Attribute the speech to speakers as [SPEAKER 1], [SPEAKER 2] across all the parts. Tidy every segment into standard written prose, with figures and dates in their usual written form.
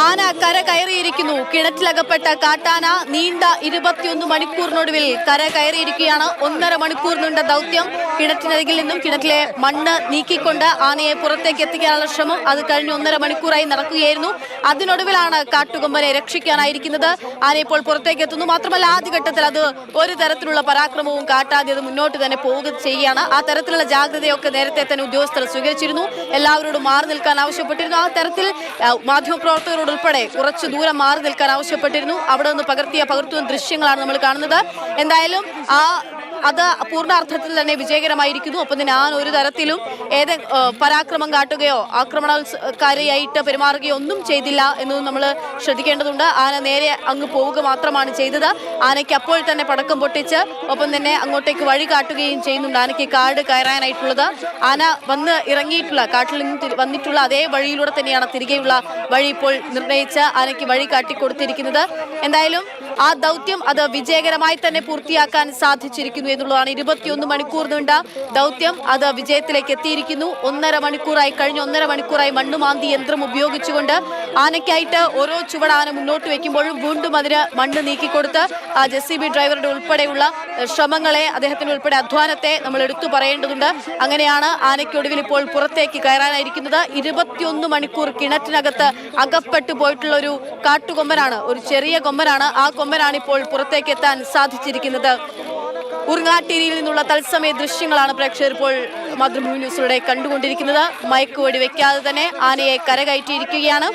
[SPEAKER 1] ആന കര കയറിയിരിക്കുന്നു. കിണറ്റിലകപ്പെട്ട കാട്ടാന നീണ്ട 21 മണിക്കൂറിനൊടുവിൽ കര കയറിയിരിക്കുകയാണ്. 1.5 മണിക്കൂർ നീണ്ട ദൗത്യം. കിണറ്റിനരികിൽ നിന്നും കിണറ്റിലെ മണ്ണ് നീക്കിക്കൊണ്ട് ആനയെ പുറത്തേക്ക് എത്തിക്കാനുള്ള ശ്രമം അത് കഴിഞ്ഞ് 1.5 മണിക്കൂറായി നടക്കുകയായിരുന്നു. അതിനൊടുവിലാണ് കാട്ടുകൊമ്പനെ രക്ഷിക്കാനായിരിക്കുന്നത്. ആന ഇപ്പോൾ പുറത്തേക്ക് എത്തുന്നു. മാത്രമല്ല ആദ്യഘട്ടത്തിൽ അത് ഒരു തരത്തിലുള്ള പരാക്രമവും കാട്ടാതെ അത് മുന്നോട്ട് തന്നെ പോവുക ചെയ്യുകയാണ്. ആ തരത്തിലുള്ള ജാഗ്രതയൊക്കെ നേരത്തെ തന്നെ ഉദ്യോഗസ്ഥർ സ്വീകരിച്ചിരുന്നു. എല്ലാവരോടും മാറി നിൽക്കാൻ ആവശ്യപ്പെട്ടിരുന്നു. ആ തരത്തിൽ മാധ്യമപ്രവർത്തകരോട് ഉൾപ്പെടെ കുറച്ചു ദൂരം മാറി നിൽക്കാൻ ആവശ്യപ്പെട്ടിരുന്നു. അവിടെ നിന്ന് പകർത്തുന്ന ദൃശ്യങ്ങളാണ് നമ്മൾ കാണുന്നത്. എന്തായാലും അത് പൂർണ്ണാർത്ഥത്തിൽ തന്നെ വിജയകരമായിരിക്കുന്നു. ഒപ്പം തന്നെ ആന ഒരു തരത്തിലും പരാക്രമം കാട്ടുകയോ ആക്രമണകാരിയായിട്ട് പെരുമാറുകയോ ഒന്നും ചെയ്തില്ല എന്നും നമ്മൾ ശ്രദ്ധിക്കേണ്ടതുണ്ട്. ആന നേരെ അങ്ങ് പോവുക മാത്രമാണ് ചെയ്തത്. ആനയ്ക്ക് അപ്പോൾ തന്നെ പടക്കം പൊട്ടിച്ച് ഒപ്പം തന്നെ അങ്ങോട്ടേക്ക് വഴി കാട്ടുകയും ചെയ്യുന്നുണ്ട്. ആനയ്ക്ക് കാട് കയറാനായിട്ടുള്ളത്. ആന വന്ന് ഇറങ്ങിയിട്ടുള്ള കാട്ടിൽ നിന്ന് വന്നിട്ടുള്ള അതേ വഴിയിലൂടെ തന്നെയാണ് തിരികെയുള്ള വഴി ഇപ്പോൾ നിർണയിച്ച് ആനയ്ക്ക് വഴി കാട്ടിക്കൊടുത്തിരിക്കുന്നത്. എന്തായാലും ആ ദൗത്യം അത് വിജയകരമായി തന്നെ പൂർത്തിയാക്കാൻ സാധിച്ചിരിക്കുന്നു എന്നുള്ളതാണ്. 21 മണിക്കൂർ നീണ്ട ദൗത്യം അത് വിജയത്തിലേക്ക് എത്തിയിരിക്കുന്നു. 1.5 മണിക്കൂറായി കഴിഞ്ഞ 1.5 മണിക്കൂറായി മണ്ണുമാന്തി യന്ത്രം ഉപയോഗിച്ചുകൊണ്ട് ആനയ്ക്കായിട്ട് ഓരോ ചുവട് ആന മുന്നോട്ട് വെക്കുമ്പോഴും വീണ്ടും അതിന് മണ്ണ് നീക്കിക്കൊടുത്ത് ആ JCB ഡ്രൈവറുടെ ഉൾപ്പെടെയുള്ള ശ്രമങ്ങളെ അദ്ദേഹത്തിന്റെ ഉൾപ്പെടെ അധ്വാനത്തെ നമ്മൾ എടുത്തു പറയേണ്ടതുണ്ട്. അങ്ങനെയാണ് ആനയ്ക്കൊടുവിൽ ഇപ്പോൾ പുറത്തേക്ക് കയറാനായിരിക്കുന്നത്. 21 മണിക്കൂർ കിണറ്റിനകത്ത് അകപ്പെട്ടു പോയിട്ടുള്ള ഒരു കാട്ടുകൊമ്പനാണ്, ഒരു ചെറിയ കൊമ്പനാണ്. ആ കൊമ്പനാണ് ഇപ്പോൾ പുറത്തേക്ക് എത്താൻ സാധിച്ചിരിക്കുന്നത്. ഉറങ്ങാട്ടിരിയിൽ നിന്നുള്ള തത്സമയ ദൃശ്യങ്ങളാണ് പ്രേക്ഷകർ ഇപ്പോൾ മാതൃഭൂമി ന്യൂസിലൂടെ കണ്ടുകൊണ്ടിരിക്കുന്നത്. മയക്കുവെടി വെക്കാതെ തന്നെ ആനയെ കരകയറ്റിയിരിക്കുകയാണ്.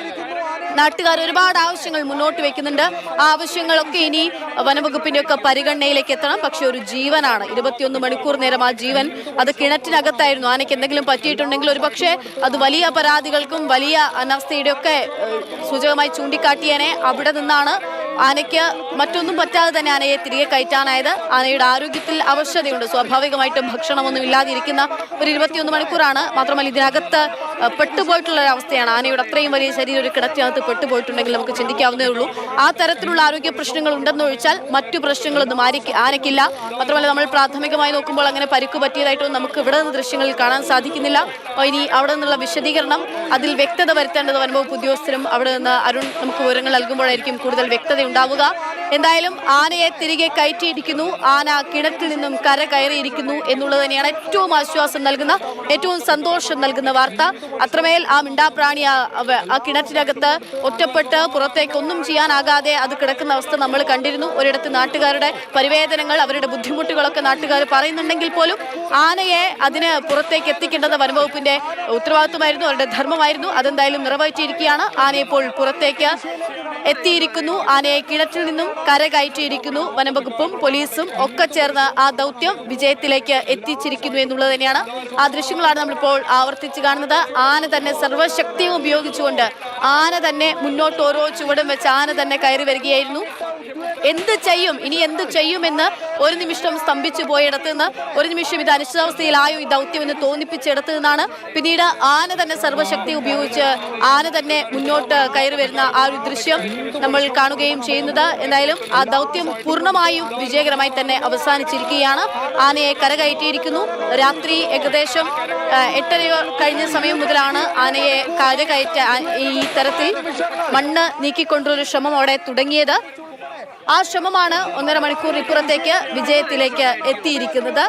[SPEAKER 1] നാട്ടുകാർ ഒരുപാട് ആവശ്യങ്ങൾ മുന്നോട്ട് വെക്കുന്നുണ്ട്. ആ ആവശ്യങ്ങളൊക്കെ ഇനി വനംവകുപ്പിന്റെ ഒക്കെ പരിഗണനയിലേക്ക് എത്തണം. പക്ഷെ ഒരു ജീവനാണ്, 21 മണിക്കൂർ നേരം ആ ജീവൻ അത് കിണറ്റിനകത്തായിരുന്നു. ആനയ്ക്ക് എന്തെങ്കിലും പറ്റിയിട്ടുണ്ടെങ്കിൽ ഒരു പക്ഷേ അത് വലിയ പരാതികൾക്കും വലിയ അനാസ്ഥയുടെ ഒക്കെ സൂചകമായി ചൂണ്ടിക്കാട്ടിയനെ. അവിടെ നിന്നാണ് ആനയ്ക്ക് മറ്റൊന്നും പറ്റാതെ തന്നെ ആനയെ തിരികെ കയറ്റാനായത്. ആനയുടെ ആരോഗ്യത്തിൽ അവശതയുണ്ട്. സ്വാഭാവികമായിട്ടും ഭക്ഷണമൊന്നും ഇല്ലാതിരിക്കുന്ന ഒരു 21 മണിക്കൂറാണ്. മാത്രമല്ല ഇതിനകത്ത് പെട്ടുപോയിട്ടുള്ള ഒരു അവസ്ഥയാണ്. ആനയുടെ അത്രയും വലിയ ശരീരം ഒരു കിണറ്റിനകത്ത് പെട്ടുപോയിട്ടുണ്ടെങ്കിൽ നമുക്ക് ചിന്തിക്കാവുന്നേ ഉള്ളൂ. ആ തരത്തിലുള്ള ആരോഗ്യ പ്രശ്നങ്ങൾ ഉണ്ടെന്നൊഴിച്ചാൽ മറ്റു പ്രശ്നങ്ങളൊന്നും ആനയ്ക്കില്ല. മാത്രമല്ല നമ്മൾ പ്രാഥമികമായി നോക്കുമ്പോൾ അങ്ങനെ പരിക്ക് പറ്റിയതായിട്ടൊന്നും നമുക്ക് ഇവിടെ നിന്ന് ദൃശ്യങ്ങളിൽ കാണാൻ സാധിക്കുന്നില്ല. ഇനി അവിടെ നിന്നുള്ള വിശദീകരണം അതിൽ വ്യക്തത വരുത്തേണ്ടത് വനംവകുപ്പ് ഉദ്യോഗസ്ഥരും അവിടെ നിന്ന് അരുൺ നമുക്ക് വിവരങ്ങൾ നൽകുമ്പോഴായിരിക്കും കൂടുതൽ വ്യക്തത ഉണ്ടാവുക. എന്തായാലും ആനയെ തിരികെ കയറ്റിയിരിക്കുന്നു. ആന കിണറ്റിൽ നിന്നും കര കയറിയിരിക്കുന്നു എന്നുള്ളത് തന്നെയാണ് ഏറ്റവും ആശ്വാസം നൽകുന്ന, ഏറ്റവും സന്തോഷം നൽകുന്ന വാർത്ത. അത്രമേൽ ആ മിണ്ടാപ്രാണി ആ കിണറ്റിനകത്ത് ഒറ്റപ്പെട്ട് പുറത്തേക്ക് ഒന്നും ചെയ്യാനാകാതെ അത് കിടക്കുന്ന അവസ്ഥ നമ്മൾ കണ്ടിരുന്നു. ഒരിടത്ത് നാട്ടുകാരുടെ പരിവേദനങ്ങൾ, അവരുടെ ബുദ്ധിമുട്ടുകളൊക്കെ നാട്ടുകാർ പറയുന്നുണ്ടെങ്കിൽ പോലും ആനയെ അതിന് പുറത്തേക്ക് എത്തിക്കേണ്ടത് വനംവകുപ്പിന്റെ ഉത്തരവാദിത്വമായിരുന്നു, അവരുടെ ധർമ്മമായിരുന്നു. അതെന്തായാലും നിറവേറ്റിയിരിക്കുകയാണ്. ആന ഇപ്പോൾ പുറത്തേക്ക് എത്തിയിരിക്കുന്നു. ആനയെ കിണറ്റിൽ നിന്നും കര കയറ്റിയിരിക്കുന്നു. വനംവകുപ്പും പോലീസും ഒക്കെ ചേർന്ന് ആ ദൗത്യം വിജയത്തിലേക്ക് എത്തിച്ചിരിക്കുന്നു എന്നുള്ളത് തന്നെയാണ്. ആ ദൃശ്യങ്ങളാണ് നമ്മളിപ്പോൾ ആവർത്തിച്ച് കാണുന്നത്. ആന തന്നെ സർവ്വശക്തിയും ഉപയോഗിച്ചുകൊണ്ട് ആന തന്നെ മുന്നോട്ട് ഓരോ ചുവടും വെച്ച് ആന തന്നെ കയറി വരികയായിരുന്നു. എന്ത് ചെയ്യും, ഇനി എന്ത് ചെയ്യുമെന്ന് ഒരു നിമിഷം സ്തംഭിച്ചു പോയിടത്ത് നിന്ന്, ഒരു നിമിഷം ഇത് അനിശ്ചിതാവസ്ഥയിലായോ ഈ ദൗത്യം എന്ന് തോന്നിപ്പിച്ചിടത്ത് നിന്നാണ് പിന്നീട് ആന തന്നെ സർവ്വശക്തി ഉപയോഗിച്ച് ആന തന്നെ മുന്നോട്ട് കയറി വരുന്ന ആ ഒരു ദൃശ്യം നമ്മൾ കാണുകയും ചെയ്യുന്നത്. എന്തായാലും ആ ദൗത്യം പൂർണ്ണമായും വിജയകരമായി തന്നെ അവസാനിച്ചിരിക്കുകയാണ്. ആനയെ കരകയറ്റിയിരിക്കുന്നു. രാത്രി ഏകദേശം 8:30 കഴിഞ്ഞ സമയം മുതലാണ് ആനയെ കരകയറ്റ ഈ തരത്തിൽ മണ്ണ് നീക്കിക്കൊണ്ടൊരു ശ്രമം അവിടെ തുടങ്ങിയത്. ആ ശ്രമമാണ് 1.5 മണിക്കൂർ ഇപ്പുറത്തേക്ക് വിജയത്തിലേക്ക് എത്തിയിരിക്കുന്നത്.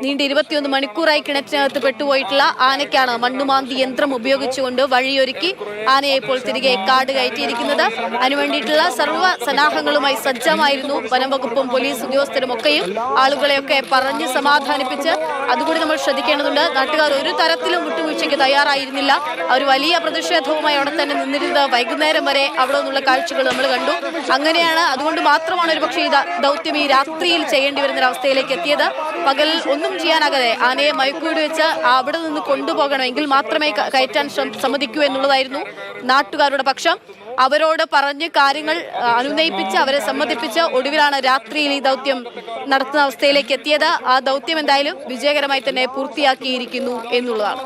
[SPEAKER 1] നീണ്ട 21 മണിക്കൂറായി കിണറ്റിനകത്ത് പെട്ടുപോയിട്ടുള്ള ആനയ്ക്കാണ് മണ്ണുമാന്തി യന്ത്രം ഉപയോഗിച്ചുകൊണ്ട് വഴിയൊരുക്കി ആനയെ ഇപ്പോൾ തിരികെ കാട് കയറ്റിയിരിക്കുന്നത്. അതിനുവേണ്ടിയിട്ടുള്ള സർവ്വ സന്നാഹങ്ങളുമായി സജ്ജമായിരുന്നു വനംവകുപ്പും പോലീസ് ഉദ്യോഗസ്ഥരും ഒക്കെയും. ആളുകളെയൊക്കെ പറഞ്ഞ് സമാധാനിപ്പിച്ച് അതുകൂടി നമ്മൾ ശ്രദ്ധിക്കേണ്ടതുണ്ട്. നാട്ടുകാർ ഒരു തരത്തിലും വിട്ടുവീഴ്ചയ്ക്ക് തയ്യാറായിരുന്നില്ല. അവർ വലിയ പ്രതിഷേധവുമായി അവിടെ തന്നെ നിന്നിരുന്നത് വൈകുന്നേരം വരെ അവിടെ നിന്നുള്ള കാഴ്ചകൾ നമ്മൾ കണ്ടു. അങ്ങനെയാണ്, അതുകൊണ്ട് മാത്രമാണ് ഒരു പക്ഷേ ഈ ദൗത്യം ഈ രാത്രിയിൽ ചെയ്യേണ്ടി വരുന്നൊരവസ്ഥയിലേക്ക് എത്തിയത്. പകൽ ഒന്നും ചെയ്യാനാകാതെ ആനയെ മയക്കുവെടി വെച്ച് അവിടെ നിന്ന് കൊണ്ടുപോകണമെങ്കിൽ മാത്രമേ കയറ്റാൻ സമ്മതിക്കൂ എന്നുള്ളതായിരുന്നു നാട്ടുകാരുടെ പക്ഷം. അവരോട് പറഞ്ഞ് കാര്യങ്ങൾ അനുനയിപ്പിച്ച് അവരെ സമ്മതിപ്പിച്ച് ഒടുവിലാണ് രാത്രിയിൽ ഈ ദൗത്യം നടത്തുന്ന അവസ്ഥയിലേക്ക് എത്തിയത്. ആ ദൗത്യം എന്തായാലും വിജയകരമായി തന്നെ പൂർത്തിയാക്കിയിരിക്കുന്നു എന്നുള്ളതാണ്.